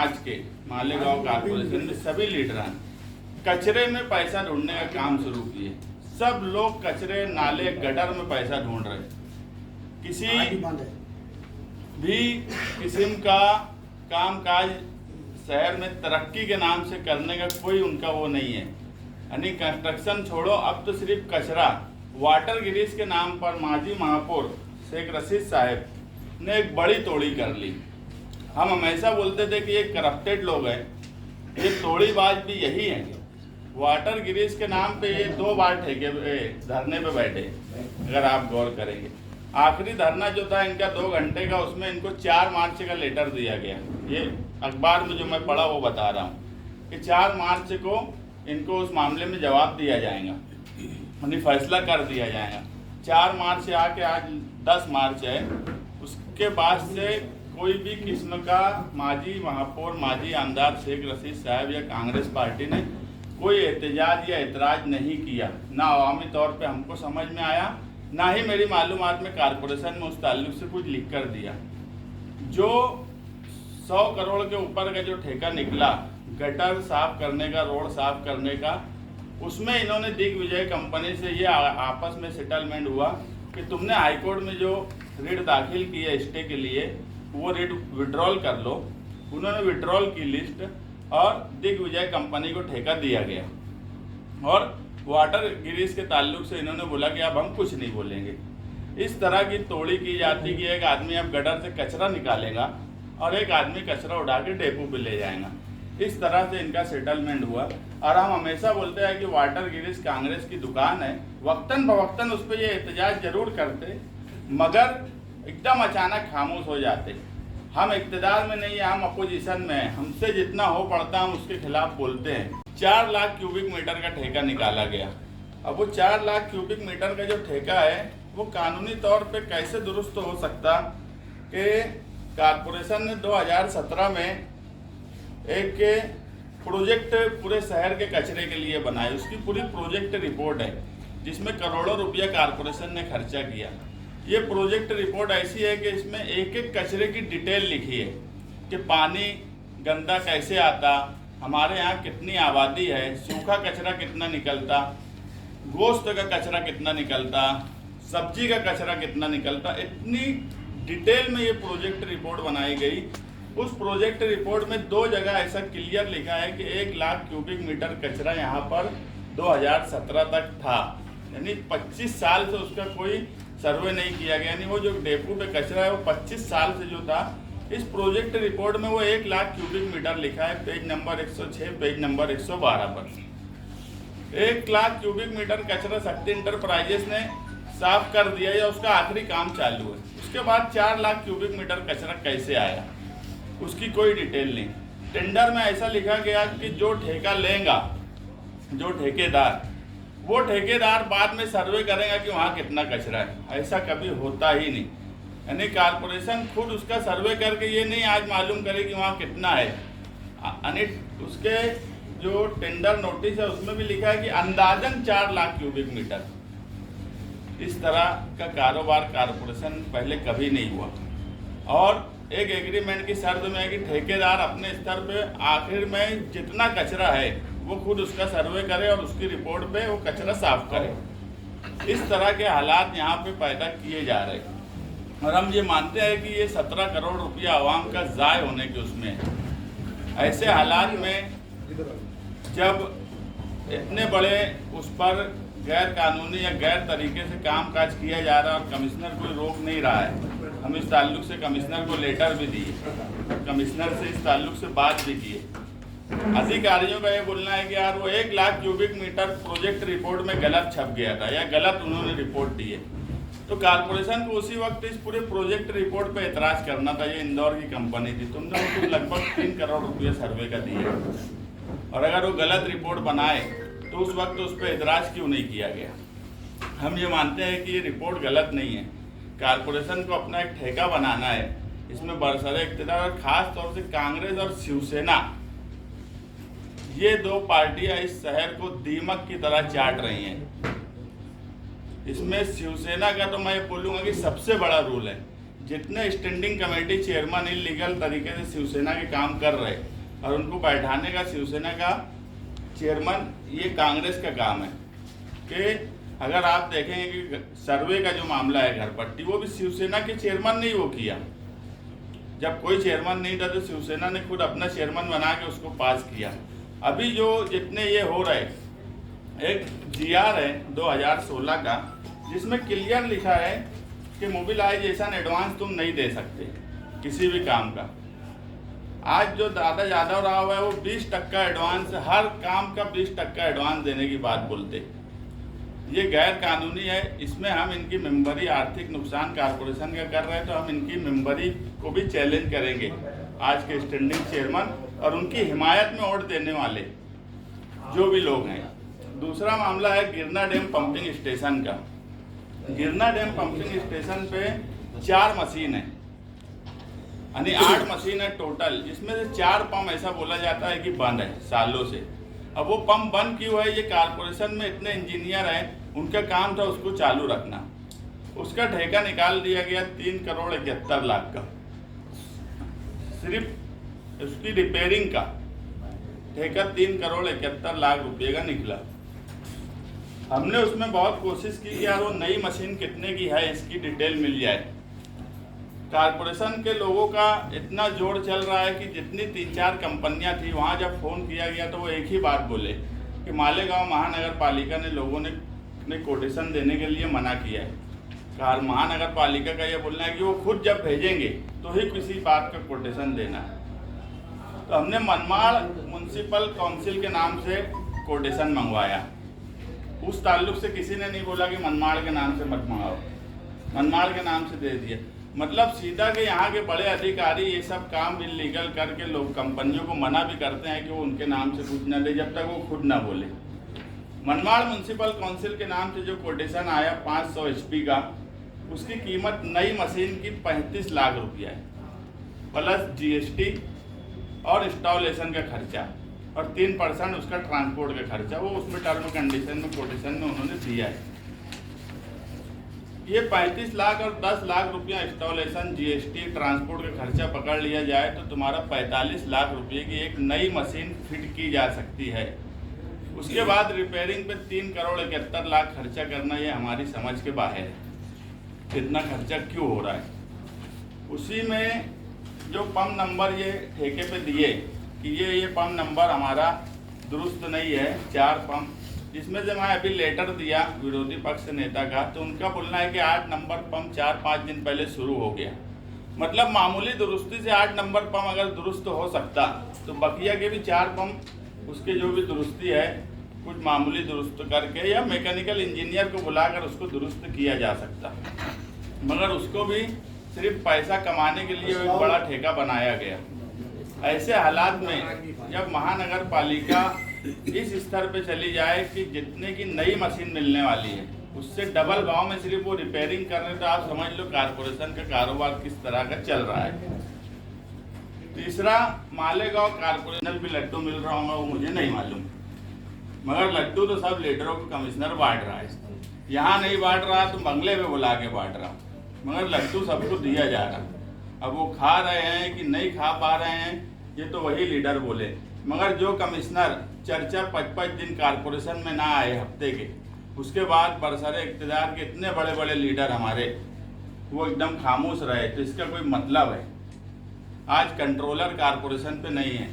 समाज के मालेगांव कारपोरेशन में सभी लीडरां कचरे में पैसा ढूंढने का काम शुरू किए। सब लोग कचरे नाले गटर में पैसा ढूंढ रहे। किसी भी किस्म का कामकाज शहर में तरक्की के नाम से करने का कोई उनका वो नहीं है। यानी कंस्ट्रक्शन छोड़ो, अब तो सिर्फ कचरा। वाटर गिरीश के नाम पर माजी महापौर शेख रशीद साहब ने एक बड़ी तोड़ी कर ली। हम हमेशा बोलते थे कि ये करप्टेड लोग हैं, ये तोड़ीबाज भी यही हैं। वाटर गिरीश के नाम पे ये 2 बार ठेके धरने पे बैठे, अगर आप गौर करेंगे। आखिरी धरना जो था इनका 2 घंटे का, उसमें इनको 4 मार्च का लेटर दिया गया। ये अखबार में जो मैं पढ़ा वो बता रहा हूँ कि 4 मार्च को इनको उस मामले में जवाब दिया जाएगा, यानी फैसला कर दिया जाएगा। 4 मार्च से आके आज 10 मार्च है। उसके बाद से कोई भी किस्म का माजी महापौर, माजी आमदार शेख रशीद साहब या कांग्रेस पार्टी ने कोई एहतजाज या एतराज़ नहीं किया। ना अवामी तौर पे हमको समझ में आया, ना ही मेरी मालूमात में कारपोरेशन में उस ताल्लुक से कुछ लिख कर दिया। जो 100 करोड़ के ऊपर का जो ठेका निकला गटर साफ करने का, रोड साफ करने का, उसमें इन्होंने दिग्विजय कंपनी से ये आपस में सेटलमेंट हुआ कि तुमने हाईकोर्ट में जो रिट दाखिल की है स्टे के लिए, वो रिट विड्रॉल कर लो। उन्होंने विड्रॉल की लिस्ट और दिग्विजय कंपनी को ठेका दिया गया। और वाटर गिरीश के ताल्लुक से इन्होंने बोला कि अब हम कुछ नहीं बोलेंगे। इस तरह की तोड़ी की जाती कि एक आदमी अब गटर से कचरा निकालेगा और एक आदमी कचरा उठा के डेपो पे ले जाएगा। इस तरह से इनका सेटलमेंट हुआ। और हम हमेशा बोलते हैं कि वाटर गिरीश कांग्रेस की दुकान है। वक्तन बवक्तन उस पर ये एहतजाज जरूर करते, मगर एकदम अचानक खामोश हो जाते। हम इक़्तिदार में नहीं है, हम अपोजिशन में हैं। हमसे जितना हो पड़ता हम उसके खिलाफ बोलते हैं। 4 लाख क्यूबिक मीटर का ठेका निकाला गया। अब वो 4 लाख क्यूबिक मीटर का जो ठेका है वो कानूनी तौर पे कैसे दुरुस्त हो सकता कि कारपोरेशन ने 2017 में एक प्रोजेक्ट पूरे शहर के कचरे के लिए बनाए। उसकी पूरी प्रोजेक्ट रिपोर्ट है जिसमें करोड़ों रुपया कारपोरेशन ने खर्चा किया। ये प्रोजेक्ट रिपोर्ट ऐसी है कि इसमें एक एक कचरे की डिटेल लिखी है कि पानी गंदा कैसे आता, हमारे यहाँ कितनी आबादी है, सूखा कचरा कितना निकलता, गोश्त का कचरा कितना निकलता, सब्जी का कचरा कितना निकलता। इतनी डिटेल में ये प्रोजेक्ट रिपोर्ट बनाई गई। उस प्रोजेक्ट रिपोर्ट में 2 जगह ऐसा क्लियर लिखा है कि 1 लाख क्यूबिक मीटर कचरा यहाँ पर 2017 तक था। यानी 25 साल से उसका कोई सर्वे नहीं किया गया। यानी वो जो डेपो पे कचरा है वो 25 साल से जो था, इस प्रोजेक्ट रिपोर्ट में वो 1 लाख क्यूबिक मीटर लिखा है। पेज नंबर 106, पेज नंबर 112 पर 1 लाख क्यूबिक मीटर कचरा शक्ति इंटरप्राइजेस ने साफ कर दिया या उसका आखिरी काम चालू है। उसके बाद 4 लाख क्यूबिक मीटर कचरा कैसे आया उसकी कोई डिटेल नहीं। टेंडर में ऐसा लिखा गया कि जो ठेका लेगा, जो ठेकेदार, वो ठेकेदार बाद में सर्वे करेगा कि वहाँ कितना कचरा है। ऐसा कभी होता ही नहीं। यानी कारपोरेशन खुद उसका सर्वे करके ये नहीं आज मालूम करे कि वहाँ कितना है। यानी उसके जो टेंडर नोटिस है उसमें भी लिखा है कि अंदाजन 4 लाख क्यूबिक मीटर। इस तरह का कारोबार कारपोरेशन पहले कभी नहीं हुआ। और एक एग्रीमेंट की शर्त में है कि ठेकेदार अपने स्तर पे आखिर में जितना कचरा है वो खुद उसका सर्वे करे और उसकी रिपोर्ट पे वो कचरा साफ करे। इस तरह के हालात यहाँ पे पैदा किए जा रहे हैं और हम ये मानते हैं कि ये 17 करोड़ रुपया आवाम का ज़ाय होने के उसमें है। ऐसे हालात में जब इतने बड़े उस पर गैर कानूनी या गैर तरीके से कामकाज किया जा रहा है और कमिश्नर कोई रोक नहीं रहा है, हम इस ताल्लुक से कमिश्नर को लेटर भी दिए, कमिश्नर से इस ताल्लुक से बात भी किए। अधिकारियों का ये बोलना है कि यार वो 1 lakh cubic metre project report में गलत छप गया था या गलत उन्होंने रिपोर्ट दी है। तो कारपोरेशन को उसी वक्त इस पूरे प्रोजेक्ट रिपोर्ट पे एतराज़ करना था। ये इंदौर की कंपनी थी, तुमने उनको लगभग 3 करोड़ रुपये सर्वे का दिए और अगर वो गलत रिपोर्ट बनाए तो उस वक्त उस पर एतराज़ क्यों नहीं किया गया। हम ये मानते हैं कि ये रिपोर्ट गलत नहीं है। कारपोरेशन को अपना एक ठेका बनाना है। इसमें बरसरे इक़्तिदार और ख़ास तौर से कांग्रेस और शिवसेना, ये 2 पार्टियां इस शहर को दीमक की तरह चाट रही हैं। इसमें शिवसेना का तो मैं बोलूँगा कि सबसे बड़ा रोल है जितने स्टैंडिंग कमेटी चेयरमैन इलीगल तरीके से शिवसेना के काम कर रहे और उनको बैठाने का शिवसेना का चेयरमैन, ये कांग्रेस का काम है। कि अगर आप देखेंगे कि सर्वे का जो मामला है घर पट्टी, वो भी शिवसेना के चेयरमैन ने ही वो किया। जब कोई चेयरमैन नहीं था तो शिवसेना ने खुद अपना चेयरमैन बना के उसको पास किया। अभी जो जितने ये हो रहे, एक GR है 2016 का, जिसमें क्लियर लिखा है कि मोबिलाइजेशन एडवांस तुम नहीं दे सकते किसी भी काम का। आज जो दादा यादव राव है वो 20% एडवांस, हर काम का 20% एडवांस देने की बात बोलते। ये गैर कानूनी है। इसमें हम इनकी मेंबरी आर्थिक नुकसान कारपोरेशन का कर रहे हैं, तो हम इनकी मेंबरी को भी चैलेंज करेंगे आज के स्टैंडिंग चेयरमैन और उनकी हिमायत में वोट देने वाले जो भी लोग हैं। दूसरा मामला है गिरना डैम पंपिंग स्टेशन का। गिरना डैम पंपिंग स्टेशन पे 4 मशीन है, यानी 8 मशीन है टोटल, जिसमें से 4 पंप ऐसा बोला जाता है कि बंद है सालों से। अब वो पंप बंद क्यों है? ये कारपोरेशन में इतने इंजीनियर हैं, उनका काम था उसको चालू रखना। उसका ठेका निकाल दिया गया 3 करोड़ 71 लाख का, सिर्फ उसकी रिपेयरिंग का ठेका 3 करोड़ 71 लाख रुपये का निकला। हमने उसमें बहुत कोशिश की कि यार वो नई मशीन कितने की है इसकी डिटेल मिल जाए। कारपोरेशन के लोगों का इतना जोर चल रहा है कि जितनी 3-4 कंपनियां थी, वहां जब फ़ोन किया गया तो वो एक ही बात बोले कि मालेगांव महानगर पालिका ने लोगों ने कोटेशन देने के लिए मना किया है। महानगर पालिका का ये बोलना है कि वो खुद जब भेजेंगे तो ही किसी बात का कोटेशन देना है। तो हमने मनमाड़ म्यूनसिपल काउंसिल के नाम से कोटेशन मंगवाया। उस ताल्लुक से किसी ने नहीं बोला कि मनमाड़ के नाम से मत मंगाओ, मनमाड़ के नाम से दे दिया। मतलब सीधा के यहाँ के बड़े अधिकारी ये सब काम इलीगल करके लोग कंपनियों को मना भी करते हैं कि वो उनके नाम से कुछ न दे जब तक वो खुद ना बोले। मनमाड़ म्यूनसिपल काउंसिल के नाम से जो कोटेशन आया 500 HP का, उसकी कीमत नई मशीन की 35 लाख रुपया है, प्लस GST और इंस्टॉलेशन का खर्चा और 3% उसका ट्रांसपोर्ट का खर्चा। वो उसमें टर्म कंडीशन में कोटेशन में उन्होंने दिया है। ये 35 लाख और 10 लाख रुपया इंस्टॉलेशन, GST, ट्रांसपोर्ट का खर्चा पकड़ लिया जाए तो तुम्हारा 45 लाख रुपये की एक नई मशीन फिट की जा सकती है। उसके बाद रिपेयरिंग पे 3 करोड़ 71 लाख खर्चा करना ये हमारी समझ के बाहर है। इतना खर्चा क्यों हो रहा है? उसी में जो पंप नंबर ये ठेके पे दिए कि ये पंप नंबर हमारा दुरुस्त नहीं है, 4 पंप, जिसमें से मैं अभी लेटर दिया विरोधी पक्ष नेता का, तो उनका बोलना है कि 8 नंबर पंप 4-5 दिन पहले शुरू हो गया। मतलब मामूली दुरुस्ती से 8 नंबर पंप अगर दुरुस्त हो सकता तो बकिया के भी 4 पंप उसके जो भी दुरुस्ती है कुछ मामूली दुरुस्त करके या मैकेनिकल इंजीनियर को बुलाकर उसको दुरुस्त किया जा सकता, मगर उसको भी सिर्फ पैसा कमाने के लिए एक बड़ा ठेका बनाया गया। ऐसे हालात में जब महानगर पालिका इस स्तर पे चली जाए कि जितने की नई मशीन मिलने वाली है उससे डबल गांव में सिर्फ वो रिपेयरिंग कर रहे, तो आप समझ लो कारपोरेशन का कारोबार किस तरह का चल रहा है। तीसरा, मालेगांव कारपोरेशन भी लड्डू मिल रहा होगा वो मुझे नहीं मालूम, मगर लड्डू तो सब लीडरों को कमिश्नर बांट रहा है। यहाँ नहीं बांट रहा तो बंगले में बुला के बांट रहा, मगर लड्डू सबको दिया जा रहा। अब वो खा रहे हैं कि नहीं खा पा रहे हैं ये तो वही लीडर बोले, मगर जो कमिश्नर चर्चा 5-5 दिन कारपोरेशन में ना आए हफ्ते के, उसके बाद बरसरे इक़्तिदार के इतने बड़े बड़े लीडर हमारे वो एकदम खामोश रहे, तो इसका कोई मतलब है? आज कंट्रोलर कारपोरेशन पे नहीं है,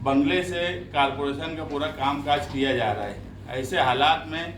बंगले से कारपोरेशन का पूरा कामकाज किया जा रहा है। ऐसे हालात में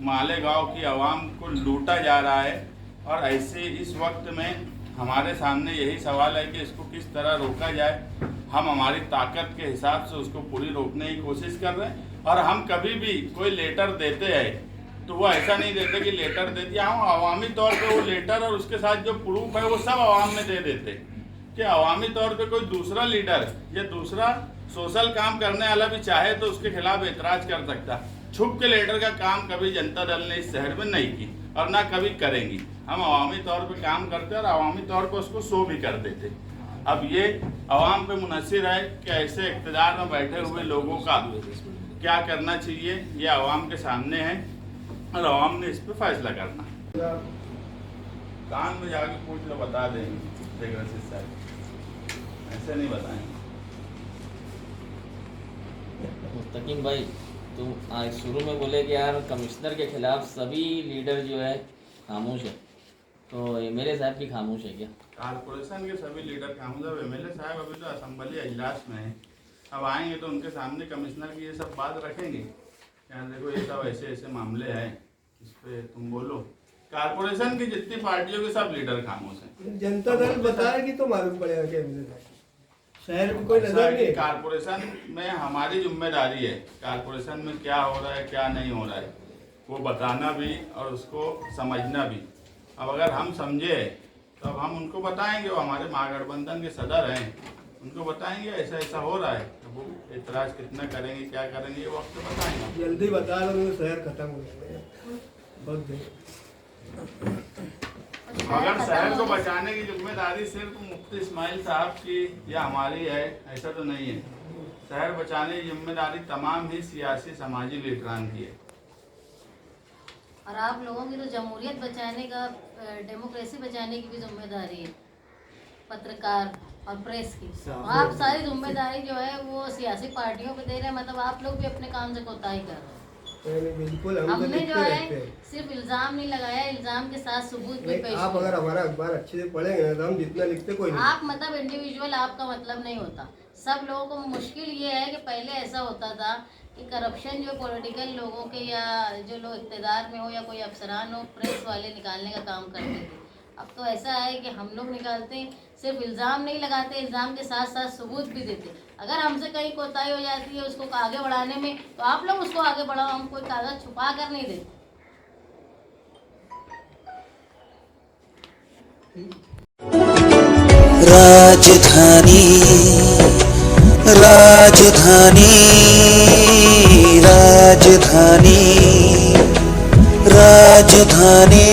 मालेगांव की आवाम को लूटा जा रहा है और ऐसे इस वक्त में हमारे सामने यही सवाल है कि इसको किस तरह रोका जाए। हम हमारी ताकत के हिसाब से उसको पूरी रोकने की कोशिश कर रहे हैं और हम कभी भी कोई लेटर देते हैं तो वो ऐसा नहीं देते कि लेटर दे दिया, हम अवामी तौर पे वो लेटर और उसके साथ जो प्रूफ है वो सब आवाम में दे देते कि अवामी तौर पे कोई दूसरा लीडर या दूसरा सोशल काम करने वाला भी चाहे तो उसके खिलाफ एतराज कर सकता। छुप के लेटर का काम कभी जनता दल ने इस शहर में नहीं की और ना कभी करेंगी। हम अवामी तौर पे काम करते और अवामी तौर पे उसको शो भी कर देते। अब ये अवाम पे मुनसिर है कि ऐसे इक़्तिदार में बैठे हुए लोगों का क्या करना चाहिए, ये अवाम के सामने है और अवाम ने इस पर फैसला करना। कान में जाके पूछ लो, बता देंगे शेख रशीद साहब, ऐसे नहीं बताएंगे। मुस्तकीम भाई, तुम आज शुरू में बोले कि यार कमिश्नर के खिलाफ सभी लीडर जो है खामोश है, तो एमएलए साहब भी खामोश है क्या? कारपोरेशन के सभी लीडर खामोश है। एमएलए साहब अभी तो असेंबली इजलास में है, अब आएंगे तो उनके सामने कमिश्नर की ये सब बात रखेंगे, यार देखो ये सब ऐसे ऐसे मामले हैं, इस पे तुम बोलो। कारपोरेशन की जितनी पार्टियों के सब लीडर खामोश हैं। जनता दल बताएगी तो मालूम पड़ेगा कि शहर में कोई नजर नहीं है। कारपोरेशन में हमारी जिम्मेदारी है, कारपोरेशन में क्या हो रहा है क्या नहीं हो रहा है वो बताना भी और उसको समझना भी। अब अगर हम समझे तो अब हम उनको बताएंगे, वो हमारे महागठबंधन के सदर हैं, उनको बताएंगे ऐसा ऐसा हो रहा है, तो वो एतराज कितना करेंगे क्या करेंगे ये वक्त बताएंगे। जल्दी बता दो, तो शहर खत्म हो जाएगा बहुत देर। मगर शहर को बचाने की जिम्मेदारी सिर्फ मुफ्ती इस्माइल साहब की या हमारी है ऐसा तो नहीं है। शहर बचाने की जिम्मेदारी तमाम ही सियासी समाजी लीडरान की है। और आप लोगों की तो जमहूरियत बचाने का, डेमोक्रेसी बचाने की भी जिम्मेदारी है, पत्रकार और प्रेस की। आप सारी जिम्मेदारी जो है वो सियासी पार्टियों पे दे रहे हैं, मतलब आप लोग भी अपने काम से कोताही कर रहे हैं। बिल्कुल, हमने जो है सिर्फ इल्जाम नहीं लगाया, इल्जाम के साथ सबूत भी पेश आप अगर हमारा अखबार अच्छे से पढ़ेंगे ना तो हम जितना लिखते कोई नहीं। आप मतलब इंडिविजुअल आपका मतलब नहीं होता। सब लोगों को मुश्किल ये है कि पहले ऐसा होता था कि करप्शन जो पॉलिटिकल लोगों के या जो लोग इक़्तिदार में हो या कोई अफसरान हो, प्रेस वाले निकालने का काम करते थे। अब तो ऐसा है कि हम लोग निकालते हैं, सिर्फ इल्ज़ाम नहीं लगाते, इल्ज़ाम के साथ साथ सबूत भी देते। अगर हमसे कहीं कोताही हो जाती है उसको आगे बढ़ाने में, तो आप लोग उसको आगे बढ़ाओ, हम कोई कागज छुपा कर नहीं देते। राजधानी राजधानी राजधानी राजधानी